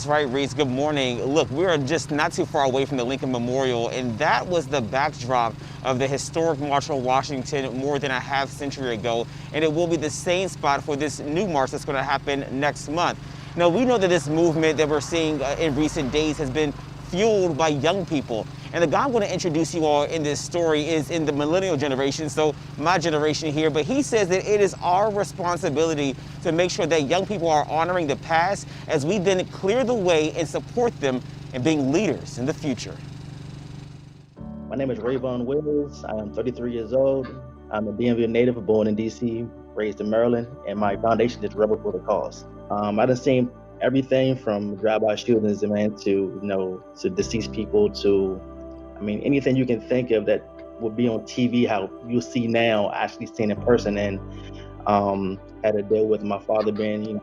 That's right, Reese. Good morning. Look, we are just not too far away from the Lincoln Memorial, and that was the backdrop of the historic March on Washington more than a half century ago. And it will be the same spot for this new march that's going to happen next month. Now, we know that this movement that we're seeing in recent days has been fueled by young people. And the guy I'm going to introduce you all in this story is in the millennial generation, so my generation here, but he says that it is our responsibility to make sure that young people are honoring the past as we then clear the way and support them in being leaders in the future. My name is Rayvon Willis. I am 33 years old. I'm a DMV native, born in DC, raised in Maryland, and my foundation is Rebel for the Cause. I done seen everything from drive-by shootings, man, to deceased people, to anything you can think of that will be on TV, how you'll see now, actually seen in person. And had to deal with my father being,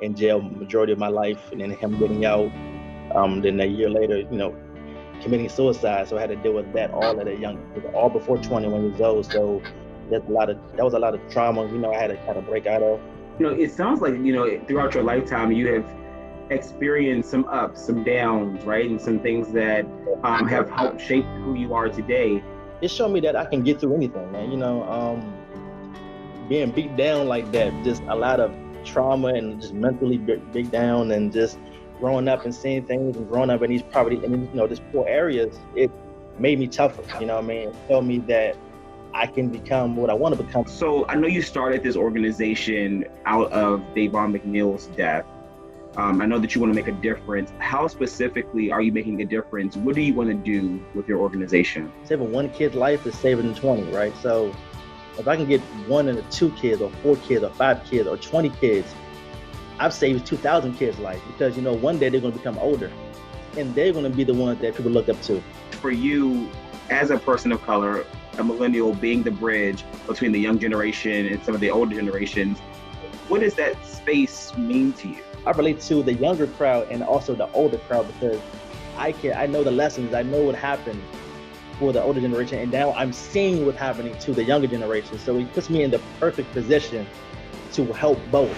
in jail majority of my life, and then him getting out. Then a year later, committing suicide. So I had to deal with that all at a young, all before 21 years old. So that was a lot of trauma, I had to kind of break out of. It sounds like, throughout your lifetime, you have experienced some ups, some downs, right? And some things that have helped shape who you are today. It showed me that I can get through anything, man. Being beat down like that, just a lot of trauma and just mentally beat down, and just growing up and seeing things and growing up in these poverty and, these poor areas, it made me tougher, It showed me that I can become what I want to become. So I know you started this organization out of Rayvon McNeil's death. I know that you want to make a difference. How specifically are you making a difference? What do you want to do with your organization? Saving one kid's life is saving 20, right? So if I can get 1 or 2 kids or 4 kids or 5 kids or 20 kids, I've saved 2,000 kids' life, because, one day they're going to become older and they're going to be the ones that people look up to. For you, as a person of color, a millennial, being the bridge between the young generation and some of the older generations, what does that space mean to you? I relate to the younger crowd and also the older crowd, because I know the lessons, I know what happened for the older generation, and now I'm seeing what's happening to the younger generation. So it puts me in the perfect position to help both.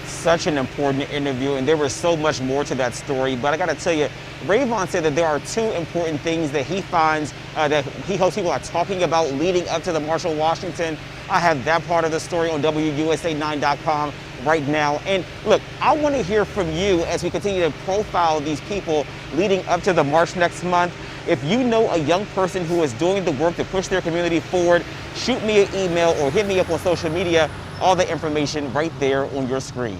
Such an important interview, and there was so much more to that story, but I gotta tell you, Rayvon said that there are 2 important things that he finds that he hopes people are talking about leading up to the March on Washington. I have that part of the story on WUSA9.com right now. And look, I want to hear from you as we continue to profile these people leading up to the march next month. If you know a young person who is doing the work to push their community forward, shoot me an email or hit me up on social media. All the information right there on your screen.